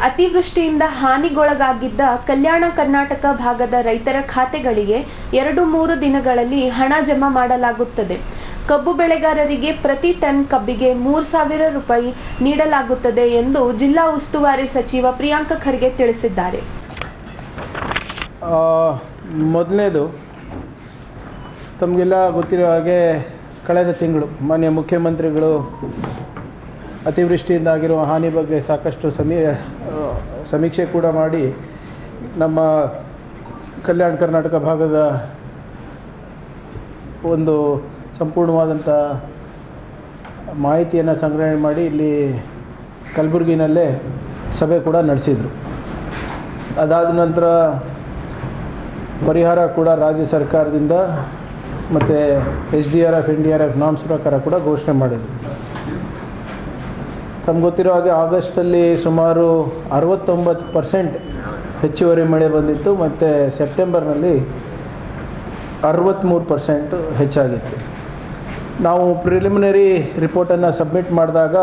ಅತಿವೃಷ್ಟಿಯಿಂದ ಹಾನಿಗೊಳಗಾಗಿದ್ದ ಕಲ್ಯಾಣ ಕರ್ನಾಟಕ ಭಾಗದ ರೈತರ ಖಾತೆಗಳಿಗೆ 2-3 ದಿನಗಳಲ್ಲಿ ಹಣ ಜಮಾ ಮಾಡಲಾಗುತ್ತದೆ. ಕಬ್ಬು ಬೆಳೆಗಾರರಿಗೆ ಪ್ರತಿ ಟನ್ ಕಬ್ಬಿಗೆ 3,000 ರೂಪಾಯಿ ನೀಡಲಾಗುತ್ತದೆ ಎಂದು ಜಿಲ್ಲಾ ಉಸ್ತುವಾರಿ ಸಚಿವ ಪ್ರಿಯಾಂಕ ಖರ್ಗೆ ತಿಳಿಸಿದ್ದಾರೆ. ಮೊದಲನೇದು ತಮಗೆಲ್ಲ ಗೊತ್ತಿರೋ ಹಾಗೆ ಕಳೆದ ತಿಂಗಳು ಮಾನ್ಯ ಮುಖ್ಯಮಂತ್ರಿಗಳು ಅತಿವೃಷ್ಟಿಯಿಂದಾಗಿರುವ ಹಾನಿ ಬಗ್ಗೆ ಸಾಕಷ್ಟು ಸಮೀಕ್ಷೆ ಕೂಡ ಮಾಡಿ ನಮ್ಮ ಕಲ್ಯಾಣ ಕರ್ನಾಟಕ ಭಾಗದ ಒಂದು ಸಂಪೂರ್ಣವಾದಂಥ ಮಾಹಿತಿಯನ್ನು ಸಂಗ್ರಹಣೆ ಮಾಡಿ ಇಲ್ಲಿ ಕಲಬುರಗಿನಲ್ಲೇ ಸಭೆ ಕೂಡ ನಡೆಸಿದರು. ಅದಾದ ನಂತರ ಪರಿಹಾರ ಕೂಡ ರಾಜ್ಯ ಸರ್ಕಾರದಿಂದ ಮತ್ತು SDRF NDRF ನಾಮ್ಸ್ ಪ್ರಕಾರ ಕೂಡ ಘೋಷಣೆ ಮಾಡಿದರು. ತಮ್ಗೆ ಗೊತ್ತಿರೋ ಹಾಗೆ ಆಗಸ್ಟಲ್ಲಿ ಸುಮಾರು 69% ಹೆಚ್ಚುವರಿ ಮಳೆ ಬಂದಿತ್ತು ಮತ್ತು ಸೆಪ್ಟೆಂಬರ್ನಲ್ಲಿ 63% ಹೆಚ್ಚಾಗಿತ್ತು. ನಾವು ಪ್ರಿಲಿಮಿನರಿ ರಿಪೋರ್ಟನ್ನು ಸಬ್ಮಿಟ್ ಮಾಡಿದಾಗ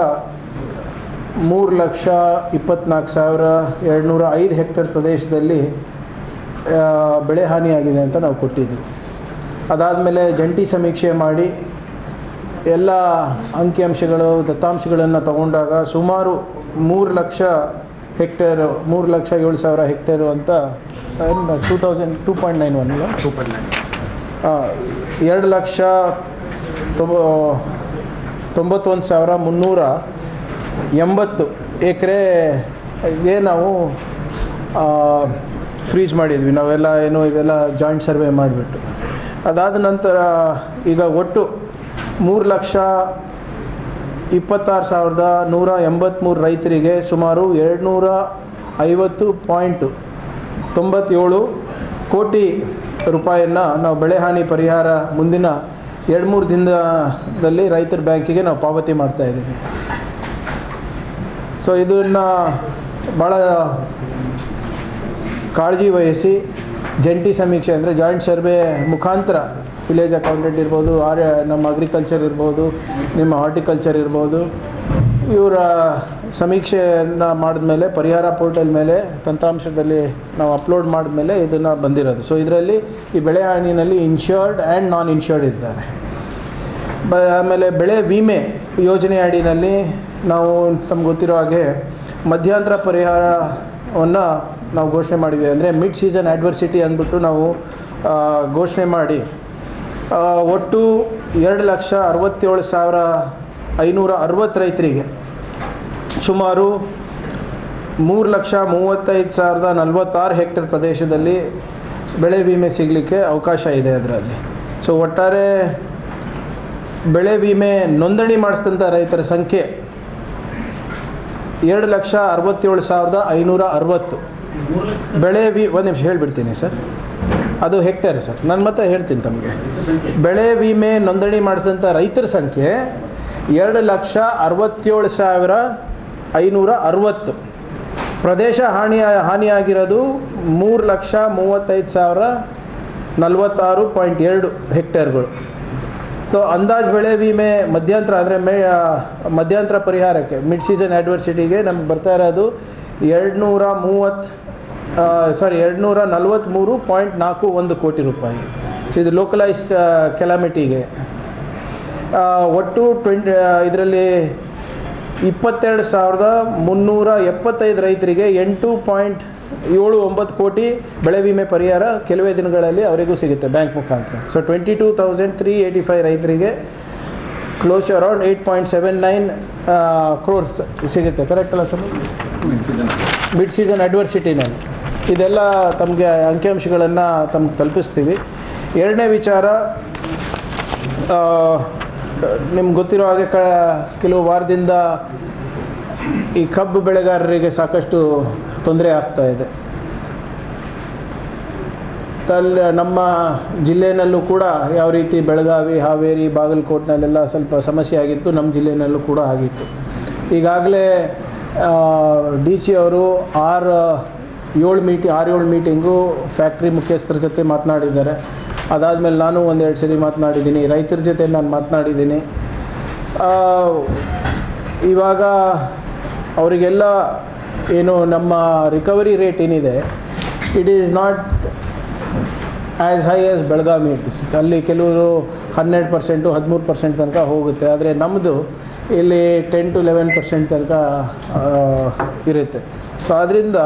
3,24,205 ಹೆಕ್ಟೇರ್ ಪ್ರದೇಶದಲ್ಲಿ ಬೆಳೆ ಹಾನಿಯಾಗಿದೆ ಅಂತ ನಾವು ಕೊಟ್ಟಿದ್ವಿ. ಅದಾದಮೇಲೆ ಜಂಟಿ ಸಮೀಕ್ಷೆ ಮಾಡಿ ಎಲ್ಲ ಅಂಕಿಅಂಶಗಳು ದತ್ತಾಂಶಗಳನ್ನು ತಗೊಂಡಾಗ ಸುಮಾರು 3,00,000 ಹೆಕ್ಟೇರು 3,07,000 ಹೆಕ್ಟೇರು ಅಂತ 2.91 2,91,380 ಎಕರೆಗೆ ನಾವು ಫ್ರೀಜ್ ಮಾಡಿದ್ವಿ. ನಾವೆಲ್ಲ ಇದೆಲ್ಲ ಜಾಯಿಂಟ್ ಸರ್ವೆ ಮಾಡಿಬಿಟ್ಟು ಅದಾದ ನಂತರ ಈಗ ಒಟ್ಟು 3,26,183 ರೈತರಿಗೆ ಸುಮಾರು 250.97 ಕೋಟಿ ರೂಪಾಯಿಯನ್ನು ನಾವು ಬೆಳೆ ಹಾನಿ ಪರಿಹಾರ ಮುಂದಿನ 2-3 ದಿನದಲ್ಲಿ ರೈತರ ಬ್ಯಾಂಕಿಗೆ ನಾವು ಪಾವತಿ ಮಾಡ್ತಾಯಿದ್ದೀವಿ. ಸೊ ಇದನ್ನು ಭಾಳ ಕಾಳಜಿ ವಹಿಸಿ ಜಂಟಿ ಸಮೀಕ್ಷೆ ಅಂದರೆ ಜಾಯಿಂಟ್ ಸರ್ವೆ ಮುಖಾಂತರ ವಿಲೇಜ್ ಅಕೌಂಟೆಂಟ್ ಇರ್ಬೋದು, ನಮ್ಮ ಅಗ್ರಿಕಲ್ಚರ್ ಇರ್ಬೋದು, ನಿಮ್ಮ ಹಾರ್ಟಿಕಲ್ಚರ್ ಇರ್ಬೋದು, ಇವರ ಸಮೀಕ್ಷೆಯನ್ನು ಮಾಡಿದ್ಮೇಲೆ ಪರಿಹಾರ ಪೋರ್ಟಲ್ ಮೇಲೆ ತಂತ್ರಾಂಶದಲ್ಲಿ ನಾವು ಅಪ್ಲೋಡ್ ಮಾಡಿದ್ಮೇಲೆ ಇದನ್ನು ಬಂದಿರೋದು. ಸೊ ಇದರಲ್ಲಿ ಈ ಬೆಳೆ ಹಾನಿನಲ್ಲಿ ಇನ್ಶೂರ್ಡ್ ಆ್ಯಂಡ್ ನಾನ್ ಇನ್ಶೂರ್ಡ್ ಇದ್ದಾರೆ. ಆಮೇಲೆ ಬೆಳೆ ವಿಮೆ ಯೋಜನೆ ಅಡಿನಲ್ಲಿ ನಾವು ತಮ್ಗೆ ಗೊತ್ತಿರೋ ಹಾಗೆ ಮಧ್ಯಂತರ ಪರಿಹಾರವನ್ನು ನಾವು ಘೋಷಣೆ ಮಾಡಿದ್ವಿ. ಅಂದರೆ ಮಿಡ್ ಸೀಸನ್ ಅಡ್ವರ್ಸಿಟಿ ಅಂದ್ಬಿಟ್ಟು ನಾವು ಘೋಷಣೆ ಮಾಡಿ ಒಟ್ಟು 2,67,560 ರೈತರಿಗೆ ಸುಮಾರು 3,35,046 ಹೆಕ್ಟೇರ್ ಪ್ರದೇಶದಲ್ಲಿ ಬೆಳೆ ವಿಮೆ ಸಿಗಲಿಕ್ಕೆ ಅವಕಾಶ ಇದೆ ಅದರಲ್ಲಿ. ಸೊ ಒಟ್ಟಾರೆ ಬೆಳೆ ವಿಮೆ ನೋಂದಣಿ ಮಾಡಿಸಿದಂಥ ರೈತರ ಸಂಖ್ಯೆ 2,67,560. ಬೆಳೆ ಒಂದು ನಿಮಿಷ ಹೇಳಿಬಿಡ್ತೀನಿ ಸರ್, ಅದು ಹೆಕ್ಟೇರ್ ಸರ್. ನಾನು ಮತ್ತೆ ಹೇಳ್ತೀನಿ ತಮಗೆ. ಬೆಳೆ ವಿಮೆ ನೋಂದಣಿ ಮಾಡಿಸಿದಂಥ ರೈತರ ಸಂಖ್ಯೆ 2,67,560. ಪ್ರದೇಶ ಹಾನಿಯಾಗಿರೋದು 3,35,046.2 ಹೆಕ್ಟೇರ್ಗಳು. ಸೊ ಅಂದಾಜು ಬೆಳೆ ವಿಮೆ ಮಧ್ಯಂತರ ಅಂದರೆ ಮಧ್ಯಂತರ ಪರಿಹಾರಕ್ಕೆ ಮಿಡ್ ಸೀಸನ್ ಅಡ್ವರ್ಸಿಟಿಗೆ ನಮ್ಗೆ ಬರ್ತಾ ಇರೋದು 243.41 ಕೋಟಿ ರೂಪಾಯಿ. ಸೊ ಇದು ಲೋಕಲೈಸ್ಡ್ ಕೆಲಾಮಿಟಿಗೆ. ಒಟ್ಟು ಇದರಲ್ಲಿ 22,375 ರೈತರಿಗೆ 8.79 ಕೋಟಿ ಬೆಳೆ ವಿಮೆ ಪರಿಹಾರ ಕೆಲವೇ ದಿನಗಳಲ್ಲಿ ಅವರಿಗೂ ಸಿಗುತ್ತೆ ಬ್ಯಾಂಕ್ ಮುಖಾಂತರ. ಸೊ 22,385 ರೈತರಿಗೆ ಕ್ಲೋಸ್ ಟು ಅರೌಂಡ್ 8.79 ಕ್ರೋರ್ಸ್ ಸಿಗುತ್ತೆ. ಕರೆಕ್ಟ್ ಅಲ್ಲ ಸರ್? ಮಿಡ್ ಸೀಸನ್ ಅಡ್ವರ್ಸಿಟಿನಲ್ಲಿ ಇದೆಲ್ಲ ತಮಗೆ ಅಂಕಿಅಂಶಗಳನ್ನು ತಮ್ಗೆ ತಲುಪಿಸ್ತೀವಿ. ಎರಡನೇ ವಿಚಾರ, ನಿಮ್ಗೆ ಗೊತ್ತಿರೋ ಹಾಗೆ ಕೆಲವು ವಾರದಿಂದ ಈ ಕಬ್ಬು ಬೆಳೆಗಾರರಿಗೆ ಸಾಕಷ್ಟು ತೊಂದರೆ ಆಗ್ತಾಯಿದೆ. ನಮ್ಮ ಜಿಲ್ಲೆಯಲ್ಲೂ ಕೂಡ ಯಾವ ರೀತಿ ಬೆಳಗಾವಿ, ಹಾವೇರಿ, ಬಾಗಲಕೋಟ್ನಲ್ಲೆಲ್ಲ ಸ್ವಲ್ಪ ಸಮಸ್ಯೆ ಆಗಿತ್ತು, ನಮ್ಮ ಜಿಲ್ಲೆಯಲ್ಲೂ ಕೂಡ ಆಗಿತ್ತು. ಈಗಾಗಲೇ DC ಅವರು 6-7 ಮೀಟಿಂಗು ಫ್ಯಾಕ್ಟ್ರಿ ಮುಖ್ಯಸ್ಥರ ಜೊತೆ ಮಾತನಾಡಿದ್ದಾರೆ. ಅದಾದಮೇಲೆ ನಾನು 1-2 ಸರಿ ಮಾತನಾಡಿದ್ದೀನಿ, ರೈತರ ಜೊತೆ ನಾನು ಮಾತನಾಡಿದ್ದೀನಿ. ಇವಾಗ ಅವರಿಗೆಲ್ಲ ಏನು ನಮ್ಮ ರಿಕವರಿ ರೇಟ್ ಏನಿದೆ, it is not as high as Belagavi. ಅಲ್ಲಿ ಕೆಲವರು 12%, 13% ತನಕ ಹೋಗುತ್ತೆ. ಆದರೆ ನಮ್ಮದು ಇಲ್ಲಿ 10 to 11% ತನಕ ಇರುತ್ತೆ. ಸೊ ಅದರಿಂದ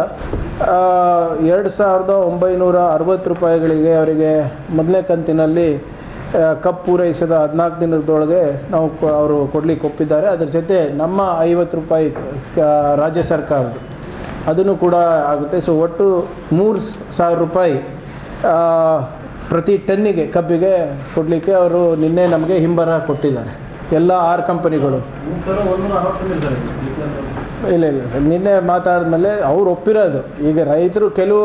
2,960 ರೂಪಾಯಿಗಳಿಗೆ ಅವರಿಗೆ ಮೊದಲನೇ ಕಂತಿನಲ್ಲಿ ಕಪ್ ಪೂರೈಸಿದ 14 ದಿನದೊಳಗೆ ನಾವು ಅವರು ಕೊಡಲಿಕ್ಕೆ ಒಪ್ಪಿದ್ದಾರೆ. ಅದ್ರ ಜೊತೆ ನಮ್ಮ 50 ರೂಪಾಯಿ ರಾಜ್ಯ ಸರ್ಕಾರದ್ದು ಅದನ್ನು ಕೂಡ ಆಗುತ್ತೆ. ಸೊ ಒಟ್ಟು 3,000 ರೂಪಾಯಿ ಪ್ರತಿ ಟನ್ನಿಗೆ ಕಬ್ಬಿಗೆ ಕೊಡಲಿಕ್ಕೆ ಅವರು ನಿನ್ನೆ ನಮಗೆ ಹಿಂಬರ ಕೊಟ್ಟಿದ್ದಾರೆ, ಎಲ್ಲ 6 ಕಂಪನಿಗಳು. ಇಲ್ಲ ಸರ್, ನಿನ್ನೆ ಮಾತಾಡಿದ್ಮೇಲೆ ಅವ್ರು ಒಪ್ಪಿರೋದು. ಈಗ ರೈತರು ಕೆಲವು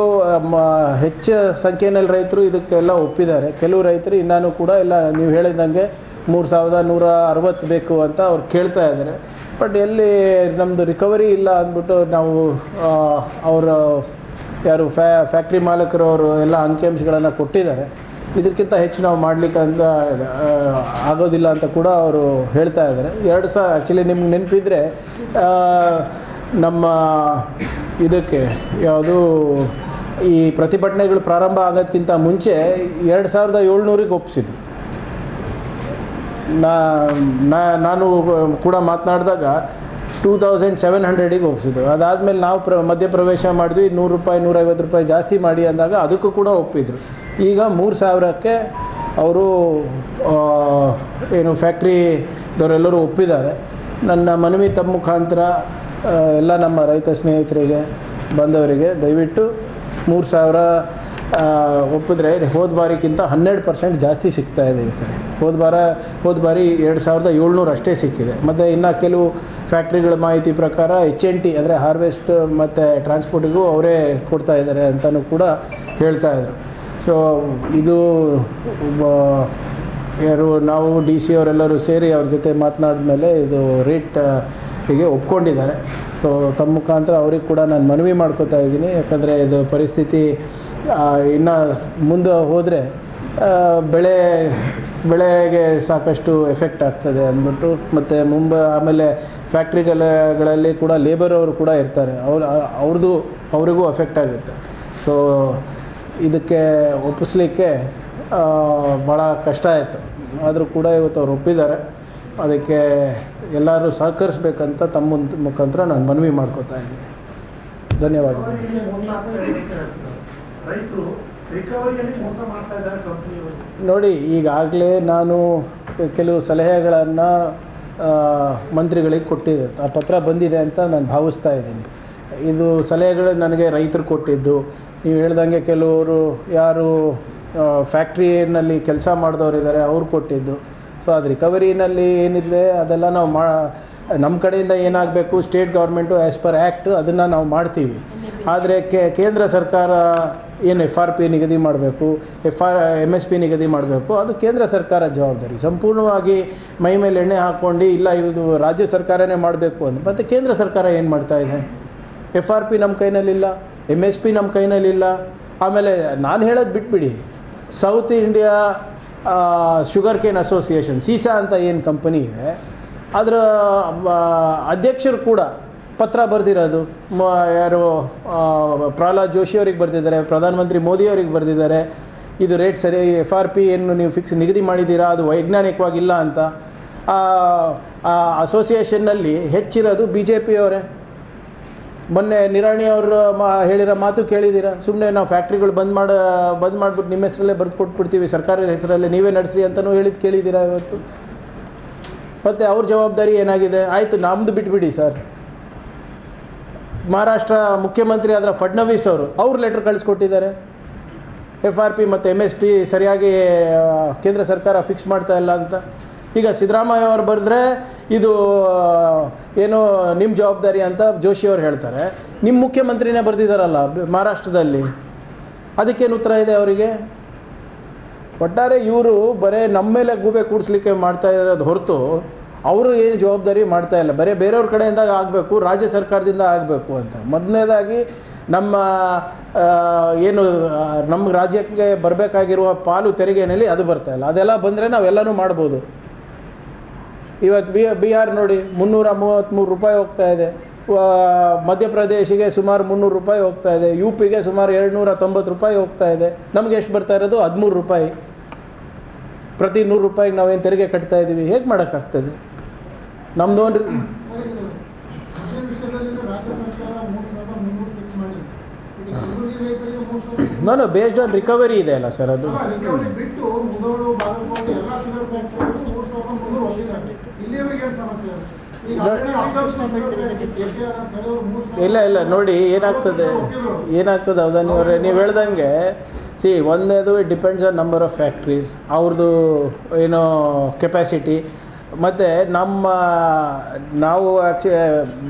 ಹೆಚ್ಚು ಸಂಖ್ಯೆಯಲ್ಲಿ ರೈತರು ಇದಕ್ಕೆಲ್ಲ ಒಪ್ಪಿದ್ದಾರೆ, ಕೆಲವು ರೈತರು ಇನ್ನೂ ಕೂಡ ಇಲ್ಲ ನೀವು ಹೇಳಿದಂಗೆ 3,160 ಬೇಕು ಅಂತ ಅವ್ರು ಕೇಳ್ತಾ ಇದ್ದಾರೆ. ಬಟ್ ಎಲ್ಲಿ ನಮ್ಮದು ರಿಕವರಿ ಇಲ್ಲ ಅಂದ್ಬಿಟ್ಟು ನಾವು ಅವರು ಯಾರು ಫ್ಯಾಕ್ಟ್ರಿ ಮಾಲೀಕರವರು ಎಲ್ಲ ಅಂಕಿಅಂಶಗಳನ್ನು ಕೊಟ್ಟಿದ್ದಾರೆ. ಇದಕ್ಕಿಂತ ಹೆಚ್ಚು ನಾವು ಮಾಡಲಿಕ್ಕೆ ಅಂತ ಆಗೋದಿಲ್ಲ ಅಂತ ಕೂಡ ಅವರು ಹೇಳ್ತಾ ಇದ್ದಾರೆ. 2,000 ಆ್ಯಕ್ಚುಲಿ ನಿಮ್ಗೆ ನೆನಪಿದ್ರೆ ನಮ್ಮ ಇದಕ್ಕೆ ಯಾವುದು ಈ ಪ್ರತಿಭಟನೆಗಳು ಪ್ರಾರಂಭ ಆಗೋದಕ್ಕಿಂತ ಮುಂಚೆ 2,700ಗೆ ಒಪ್ಪಿಸಿದ್ರು. ನಾನು ಕೂಡ ಮಾತನಾಡಿದಾಗ 2,700ಗೆ ಒಪ್ಪಿಸಿದ್ರು. ಅದಾದಮೇಲೆ ನಾವು ಮಧ್ಯಪ್ರವೇಶ ಮಾಡಿದ್ವಿ, 100 ರೂಪಾಯಿ 150 ರೂಪಾಯಿ ಜಾಸ್ತಿ ಮಾಡಿ ಅಂದಾಗ ಅದಕ್ಕೂ ಕೂಡ ಒಪ್ಪಿದ್ರು. ಈಗ 3,000ಕ್ಕೆ ಅವರು ಏನು ಫ್ಯಾಕ್ಟ್ರಿದವರೆಲ್ಲರೂ ಒಪ್ಪಿದ್ದಾರೆ. ನನ್ನ ಮನವಿ ತಮ್ಮ ಮುಖಾಂತರ ಎಲ್ಲ ನಮ್ಮ ರೈತ ಸ್ನೇಹಿತರಿಗೆ ಬಂದವರಿಗೆ ದಯವಿಟ್ಟು 3,000 ಒಪ್ಪಿದ್ರೆ ಹೋದ ಬಾರಿಗಿಂತ 12% ಜಾಸ್ತಿ ಸಿಗ್ತಾ ಇದೆ ಸರ್. ಹೋದ ಬಾರಿ 2,700 ಅಷ್ಟೇ ಸಿಕ್ಕಿದೆ. ಮತ್ತು ಇನ್ನು ಕೆಲವು ಫ್ಯಾಕ್ಟ್ರಿಗಳ ಮಾಹಿತಿ ಪ್ರಕಾರ HNT ಅಂದರೆ ಹಾರ್ವೆಸ್ಟ್ ಮತ್ತು ಟ್ರಾನ್ಸ್ಪೋರ್ಟಿಗೂ ಅವರೇ ಕೊಡ್ತಾ ಇದ್ದಾರೆ ಅಂತಲೂ ಕೂಡ ಹೇಳ್ತಾಯಿದ್ರು. ಸೊ ಇದು ಯಾರು ನಾವು DC ಅವರೆಲ್ಲರೂ ಸೇರಿ ಅವ್ರ ಜೊತೆ ಮಾತನಾಡಿದ್ಮೇಲೆ ಇದು ರೇಟ್ ಹೀಗೆ ಒಪ್ಕೊಂಡಿದ್ದಾರೆ. ಸೊ ತಮ್ಮ ಮುಖಾಂತರ ಅವ್ರಿಗೆ ಕೂಡ ನಾನು ಮನವಿ ಮಾಡ್ಕೋತಾ ಇದ್ದೀನಿ. ಯಾಕಂದರೆ ಇದು ಪರಿಸ್ಥಿತಿ ಇನ್ನು ಮುಂದೆ ಹೋದರೆ ಬೆಳೆಗೆ ಸಾಕಷ್ಟು ಎಫೆಕ್ಟ್ ಆಗ್ತದೆ ಅಂದ್ಬಿಟ್ಟು, ಮತ್ತು ಆಮೇಲೆ ಫ್ಯಾಕ್ಟ್ರಿಗಳಲ್ಲಿ ಕೂಡ ಲೇಬರ್ ಅವರು ಕೂಡ ಇರ್ತಾರೆ, ಅವ್ರಿಗೂ ಎಫೆಕ್ಟ್ ಆಗುತ್ತೆ. ಸೊ ಇದಕ್ಕೆ ಒಪ್ಪಿಸ್ಲಿಕ್ಕೆ ಭಾಳ ಕಷ್ಟ ಆಯಿತು. ಆದರೂ ಕೂಡ ಇವತ್ತು ಅವ್ರು ಒಪ್ಪಿದ್ದಾರೆ. ಅದಕ್ಕೆ ಎಲ್ಲರೂ ಸಹಕರಿಸ್ಬೇಕಂತ ತಮ್ಮ ಮುಖಾಂತರ ನಾನು ಮನವಿ ಮಾಡ್ಕೋತಾ ಇದ್ದೀನಿ. ಧನ್ಯವಾದಗಳು. ನೋಡಿ, ಈಗಾಗಲೇ ನಾನು ಕೆಲವು ಸಲಹೆಗಳನ್ನು ಮಂತ್ರಿಗಳಿಗೆ ಕೊಟ್ಟಿದ್ದೆ, ಆ ಪತ್ರ ಬಂದಿದೆ ಅಂತ ನಾನು ಭಾವಿಸ್ತಾ ಇದ್ದೀನಿ. ಇದು ಸಲಹೆಗಳು ನನಗೆ ರೈತರು ಕೊಟ್ಟಿದ್ದು. ನೀವು ಹೇಳ್ದಂಗೆ ಕೆಲವರು ಯಾರು ಫ್ಯಾಕ್ಟ್ರಿನಲ್ಲಿ ಕೆಲಸ ಮಾಡಿದವರಿದ್ದಾರೆ ಅವ್ರು ಕೊಟ್ಟಿದ್ದು. ಸೊ ಅದು ರಿಕವರಿನಲ್ಲಿ ಏನಿದೆ ಅದೆಲ್ಲ ನಾವು ನಮ್ಮ ಕಡೆಯಿಂದ ಏನಾಗಬೇಕು, state government as per act ಅದನ್ನು ನಾವು ಮಾಡ್ತೀವಿ. ಆದರೆ ಕೇಂದ್ರ ಸರ್ಕಾರ ಏನು FRP ನಿಗದಿ ಮಾಡಬೇಕು, MSP ನಿಗದಿ ಮಾಡಬೇಕು, ಅದು ಕೇಂದ್ರ ಸರ್ಕಾರ ಜವಾಬ್ದಾರಿ. ಸಂಪೂರ್ಣವಾಗಿ ಮೈ ಮೇಲೆ ಎಣ್ಣೆ ಹಾಕ್ಕೊಂಡು ಇಲ್ಲ ಇದು ರಾಜ್ಯ ಸರ್ಕಾರನೇ ಮಾಡಬೇಕು ಅಂತ. ಮತ್ತು ಕೇಂದ್ರ ಸರ್ಕಾರ ಏನು ಮಾಡ್ತಾಯಿದೆ? FRP ನಮ್ಮ ಕೈನಲ್ಲಿಲ್ಲ, MSP ನಮ್ಮ ಕೈನಲ್ಲಿಲ್ಲ. ಆಮೇಲೆ ನಾನು ಹೇಳೋದು ಬಿಟ್ಬಿಡಿ, south India sugar cane association ಸೀಸಾ ಅಂತ ಏನು ಕಂಪನಿ ಇದೆ, ಅದರ ಅಧ್ಯಕ್ಷರು ಕೂಡ ಪತ್ರ ಬರೆದಿರೋದು. ಯಾರು ಪ್ರಹ್ಲಾದ್ ಜೋಶಿ ಅವ್ರಿಗೆ ಬರೆದಿದ್ದಾರೆ, ಪ್ರಧಾನಮಂತ್ರಿ ಮೋದಿಯವ್ರಿಗೆ ಬರೆದಿದ್ದಾರೆ. ಇದು ರೇಟ್ ಸರಿ, FRP ಏನು ನೀವು ನಿಗದಿ ಮಾಡಿದ್ದೀರಾ ಅದು ವೈಜ್ಞಾನಿಕವಾಗಿಲ್ಲ ಅಂತ. ಅಸೋಸಿಯೇಷನ್ನಲ್ಲಿ ಹೆಚ್ಚಿರೋದು BJP ಅವರೇ. ಮೊನ್ನೆ ನಿರಾಣಿ ಅವರು ಹೇಳಿರೋ ಮಾತು ಕೇಳಿದ್ದೀರಾ? ಸುಮ್ಮನೆ ನಾವು ಫ್ಯಾಕ್ಟ್ರಿಗಳು ಬಂದ್ ಮಾಡಿಬಿಟ್ಟು ನಿಮ್ಮ ಹೆಸರಲ್ಲೇ ಬರೆದು ಕೊಟ್ಬಿಡ್ತೀವಿ, ಸರ್ಕಾರದ ಹೆಸರಲ್ಲೇ ನೀವೇ ನಡೆಸ್ರಿ ಅಂತಲೂ ಹೇಳಿದ್ದು ಕೇಳಿದ್ದೀರಾ ಇವತ್ತು? ಮತ್ತು ಅವ್ರ ಜವಾಬ್ದಾರಿ ಏನಾಗಿದೆ? ಆಯಿತು, ನಮ್ಮದು ಬಿಟ್ಬಿಡಿ ಸರ್. ಮಹಾರಾಷ್ಟ್ರ ಮುಖ್ಯಮಂತ್ರಿ ಆದ ಫಡ್ನವೀಸ್ ಅವ್ರು ಲೆಟ್ರ್ ಕಳಿಸ್ಕೊಟ್ಟಿದ್ದಾರೆ. FRP ಮತ್ತು MSP ಸರಿಯಾಗಿ ಕೇಂದ್ರ ಸರ್ಕಾರ ಫಿಕ್ಸ್ ಮಾಡ್ತಾ ಇಲ್ಲ ಅಂತ. ಈಗ ಸಿದ್ದರಾಮಯ್ಯ ಅವರು ಬರೆದ್ರೆ ಇದು ಏನು ನಿಮ್ಮ ಜವಾಬ್ದಾರಿ ಅಂತ ಜೋಶಿಯವರು ಹೇಳ್ತಾರೆ. ನಿಮ್ಮ ಮುಖ್ಯಮಂತ್ರಿನೇ ಬರೆದಿದ್ದಾರಲ್ಲ ಮಹಾರಾಷ್ಟ್ರದಲ್ಲಿ, ಅದಕ್ಕೇನು ಉತ್ತರ ಇದೆ ಅವರಿಗೆ? ಒಟ್ಟಾರೆ ಇವರು ಬರೀ ನಮ್ಮ ಮೇಲೆ ಗೂಬೆ ಕೂಡಿಸ್ಲಿಕ್ಕೆ ಮಾಡ್ತಾ ಇರೋದು ಹೊರತು ಅವರು ಏನು ಜವಾಬ್ದಾರಿ ಮಾಡ್ತಾ ಇಲ್ಲ. ಬರೀ ಬೇರೆಯವ್ರ ಕಡೆಯಿಂದ ಆಗಬೇಕು, ರಾಜ್ಯ ಸರ್ಕಾರದಿಂದ ಆಗಬೇಕು ಅಂತ. ಮೊದಲನೇದಾಗಿ ನಮ್ಮ ನಮ್ಮ ರಾಜ್ಯಕ್ಕೆ ಬರಬೇಕಾಗಿರುವ ಪಾಲು ತೆರಿಗೆಯಲ್ಲಿ ಅದು ಬರ್ತಾಯಿಲ್ಲ. ಅದೆಲ್ಲ ಬಂದರೆ ನಾವೆಲ್ಲನೂ ಮಾಡ್ಬೋದು. ಇವತ್ತು ಬಿಹಾರ್ ನೋಡಿ 333 ರೂಪಾಯಿ ಹೋಗ್ತಾ ಇದೆ. ಮಧ್ಯಪ್ರದೇಶಿಗೆ ಸುಮಾರು 300 ರೂಪಾಯಿ ಹೋಗ್ತಾ ಇದೆ, ಯು ಪಿಗೆ ಸುಮಾರು 290 ರೂಪಾಯಿ ಹೋಗ್ತಾ ಇದೆ. ನಮಗೆ ಎಷ್ಟು ಬರ್ತಾ ಇರೋದು 13 ರೂಪಾಯಿ. ಪ್ರತಿ 100 ರೂಪಾಯಿಗೆ ನಾವೇನು ತೆರಿಗೆ ಕಟ್ತಾ ಇದ್ದೀವಿ, ಹೇಗೆ ಮಾಡೋಕ್ಕಾಗ್ತದೆ? ನಮ್ಮದು ಒಂದು ನಾನು ಬೇಸ್ಡ್ ಆನ್ ರಿಕವರಿ ಇದೆ ಅಲ್ಲ ಸರ್, ಅದು ಇಲ್ಲ ನೋಡಿ ಏನಾಗ್ತದೆ ಅವರೇ ನೀವು ಹೇಳ್ದಂಗೆ ಒಂದೇದು it depends on number of factories, ಅವ್ರದ್ದು ಏನೋ ಕೆಪಾಸಿಟಿ. ಮತ್ತು ನಾವು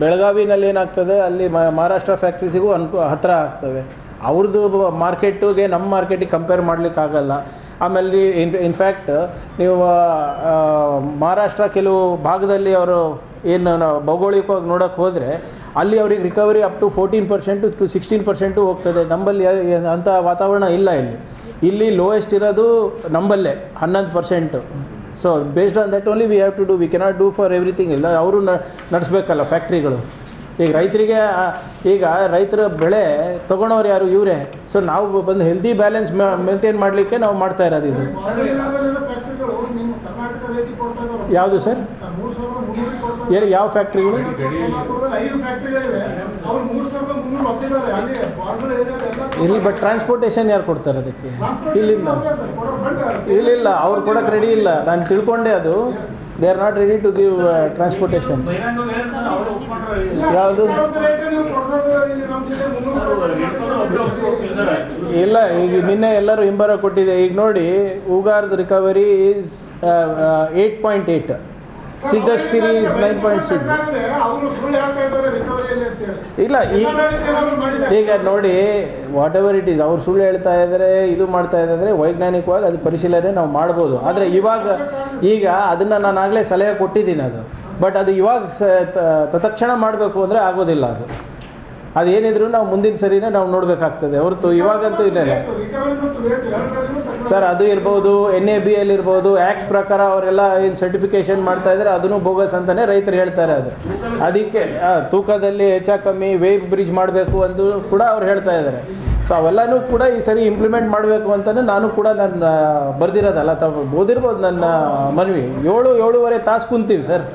ಬೆಳಗಾವಿನಲ್ಲಿ ಏನಾಗ್ತದೆ, ಅಲ್ಲಿ ಮಹಾರಾಷ್ಟ್ರ ಫ್ಯಾಕ್ಟ್ರೀಸಿಗೂ ಹತ್ತಿರ ಆಗ್ತವೆ. ಅವ್ರದ್ದು ಮಾರ್ಕೆಟಿಗೆ ನಮ್ಮ ಮಾರ್ಕೆಟಿಗೆ ಕಂಪೇರ್ ಮಾಡಲಿಕ್ಕಾಗಲ್ಲ. ಆಮೇಲೆ ಇನ್ಫ್ಯಾಕ್ಟ್ ನೀವು ಮಹಾರಾಷ್ಟ್ರ ಕೆಲವು ಭಾಗದಲ್ಲಿ ಅವರು ಏನು ಭೌಗೋಳಿಕವಾಗಿ ನೋಡೋಕ್ಕೆ ಹೋದರೆ ಅಲ್ಲಿ ಅವ್ರಿಗೆ ರಿಕವರಿ ಅಪ್ ಟು 14% to 16% ಹೋಗ್ತದೆ. ನಮ್ಮಲ್ಲಿ ಅಂಥ ವಾತಾವರಣ ಇಲ್ಲ. ಇಲ್ಲಿ ಲೋಯೆಸ್ಟ್ ಇರೋದು ನಂಬಲ್ಲೇ 11%. So based on that only we have to do, we cannot do for everything. ಇಲ್ಲ ಅವರು ನಡೆಸ್ಬೇಕಲ್ಲ ಫ್ಯಾಕ್ಟ್ರಿಗಳು. ಈಗ ರೈತರ ಬೆಳೆ ತೊಗೊಳೋರು ಯಾರು? ಇವರೇ. ಸೊ ನಾವು ಬಂದು ಹೆಲ್ದಿ ಬ್ಯಾಲೆನ್ಸ್ ಮೇಂಟೈನ್ ಮಾಡಲಿಕ್ಕೆ ನಾವು ಮಾಡ್ತಾ ಇರೋದು ಇದು. ಯಾವುದು ಸರ್? ಯಾವ ಫ್ಯಾಕ್ಟ್ರಿಗಳು? ಇಲ್ಲಿ ಬಟ್ ಟ್ರಾನ್ಸ್ಪೋರ್ಟೇಷನ್ ಯಾರು ಕೊಡ್ತಾರೆ ಅದಕ್ಕೆ? ಇಲ್ಲ ಅವ್ರು ಕೊಡೋಕ್ಕೆ ರೆಡಿ ಇಲ್ಲ. ನಾನು ತಿಳ್ಕೊಂಡೆ ಅದು they are not ready to give transportation. ಯಾವುದು ಇಲ್ಲ. ಈಗ ನಿನ್ನೆ ಎಲ್ಲರೂ ಹಿಂಬರ ಕೊಟ್ಟಿದೆ. ಈಗ ನೋಡಿ, ಉಗಾರ್ದು ರಿಕವರಿ ಈಸ್ 8.8, ಸಿದ್ದಸ್ ಸಿರೀಸ್ 9.6. ಇಲ್ಲ ಈಗ ನೋಡಿ, ವಾಟ್ ಎವರ್ ಇಟ್ ಈಸ್, ಅವ್ರು ಸುಳ್ಳು ಹೇಳ್ತಾ ಇದ್ದಾರೆ, ಇದು ಮಾಡ್ತಾ ಇದ್ದಾರೆ, ವೈಜ್ಞಾನಿಕವಾಗಿ ಅದು ಪರಿಶೀಲನೆ ನಾವು ಮಾಡ್ಬೋದು. ಆದರೆ ಈಗ ಅದನ್ನು ನಾನು ಆಗಲೇ ಸಲಹೆ ಕೊಟ್ಟಿದ್ದೀನಿ. ಬಟ್ ಅದು ಇವಾಗ ತತ್ಕ್ಷಣ ಮಾಡಬೇಕು ಅಂದರೆ ಆಗೋದಿಲ್ಲ. ಅದೇನಿದ್ರು ನಾವು ಮುಂದಿನ ಸರಿನೇ ನಾವು ನೋಡಬೇಕಾಗ್ತದೆ ಹೊರತು ಇವಾಗಂತೂ ಇಲ್ಲ ಸರ್. ಅದು ಇರ್ಬೋದು, NABL ಇರ್ಬೋದು, ಆ್ಯಕ್ಟ್ ಪ್ರಕಾರ ಅವರೆಲ್ಲ ಏನು ಸರ್ಟಿಫಿಕೇಷನ್ ಮಾಡ್ತಾ ಇದ್ದಾರೆ ಅದನ್ನು ಬೋಗಸ್ ಅಂತಲೇ ರೈತರು ಹೇಳ್ತಾರೆ. ಅದಕ್ಕೆ ತೂಕದಲ್ಲಿ ಹೆಚ್ಚು ಕಮ್ಮಿ ವೇವ್ ಬ್ರಿಡ್ಜ್ ಮಾಡಬೇಕು ಅಂತ ಕೂಡ ಅವ್ರು ಹೇಳ್ತಾ ಇದ್ದಾರೆ. ಸೊ ಅವೆಲ್ಲನೂ ಕೂಡ ಈ ಸರಿ ಇಂಪ್ಲಿಮೆಂಟ್ ಮಾಡಬೇಕು ಅಂತಲೇ ನಾನು ಕೂಡ ನನ್ನ ಬರ್ದಿರೋದಲ್ಲ, ಓದಿರ್ಬೋದು ನನ್ನ ಮನವಿ. 7-7.5 ತಾಸು ಕುಂತೀವಿ ಸರ್.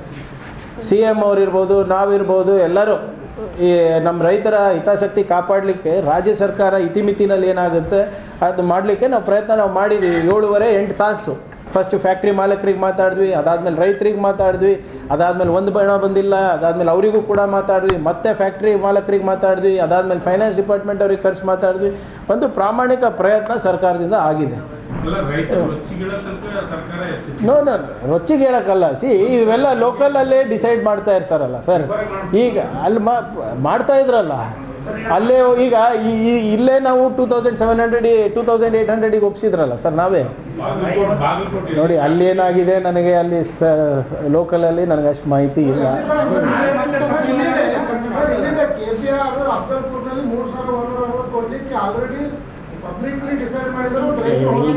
CM ಅವರಿರ್ಬೋದು, ನಾವಿರ್ಬೋದು, ಎಲ್ಲರೂ ಈ ನಮ್ಮ ರೈತರ ಹಿತಾಸಕ್ತಿ ಕಾಪಾಡಲಿಕ್ಕೆ ರಾಜ್ಯ ಸರ್ಕಾರ ಇತಿಮಿತಿನಲ್ಲಿ ಏನಾಗುತ್ತೆ ಅದು ಮಾಡಲಿಕ್ಕೆ ನಾವು ಪ್ರಯತ್ನ ಮಾಡಿದ್ದೀವಿ. 7.5-8 ತಾಸು ಫಸ್ಟ್ ಫ್ಯಾಕ್ಟ್ರಿ ಮಾಲಕರಿಗೆ ಮಾತಾಡಿದ್ವಿ, ಅದಾದಮೇಲೆ ರೈತರಿಗೆ ಮಾತಾಡಿದ್ವಿ, ಅದಾದಮೇಲೆ ಒಂದು ಬಣ ಬಂದಿಲ್ಲ, ಅದಾದಮೇಲೆ ಅವರಿಗೂ ಕೂಡ ಮಾತಾಡಿದ್ವಿ, ಮತ್ತೆ ಫ್ಯಾಕ್ಟ್ರಿ ಮಾಲಕರಿಗೆ ಮಾತಾಡಿದ್ವಿ, ಅದಾದಮೇಲೆ ಫೈನಾನ್ಸ್ ಡಿಪಾರ್ಟ್ಮೆಂಟ್ ಅವ್ರಿಗೆ ಖರ್ಚು ಮಾತಾಡಿದ್ವಿ. ಒಂದು ಪ್ರಾಮಾಣಿಕ ಪ್ರಯತ್ನ ಸರ್ಕಾರದಿಂದ ಆಗಿದೆ. ರೊಚ್ಚಿಗೆ ಹೇಳೋಕ್ಕಲ್ಲ. ಇವೆಲ್ಲ ಲೋಕಲಲ್ಲೇ ಡಿಸೈಡ್ ಮಾಡ್ತಾ ಇರ್ತಾರಲ್ಲ ಸರ್. ಈಗ ಅಲ್ಲಿ ಮಾಡ್ತಾ ಇದ್ರಲ್ಲ, ಅಲ್ಲೇ ಈಗ ಇಲ್ಲೇ ನಾವು 2,800ಗೆ ಒಪ್ಪಿಸಿದ್ರಲ್ಲ ಸರ್ ನಾವೇ. ನೋಡಿ ಅಲ್ಲೇನಾಗಿದೆ ನನಗೆ ಅಲ್ಲಿ ಲೋಕಲಲ್ಲಿ ನನಗೆ ಅಷ್ಟು ಮಾಹಿತಿ ಇಲ್ಲ.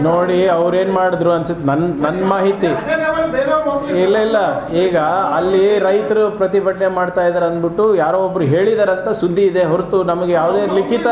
ನೋಡಿ ಅವ್ರೇನು ಮಾಡಿದ್ರು ಅನ್ಸುತ್ತೆ ನನ್ನ ಮಾಹಿತಿ ಇಲ್ಲ. ಈಗ ಅಲ್ಲಿ ರೈತರು ಪ್ರತಿಭಟನೆ ಮಾಡ್ತಾ ಇದ್ದಾರೆ ಅಂದ್ಬಿಟ್ಟು ಯಾರೋ ಒಬ್ರು ಹೇಳಿದಾರಂತ ಸುದ್ದಿ ಇದೆ ಹೊರತು ನಮಗೆ ಯಾವುದೇ ಲಿಖಿತ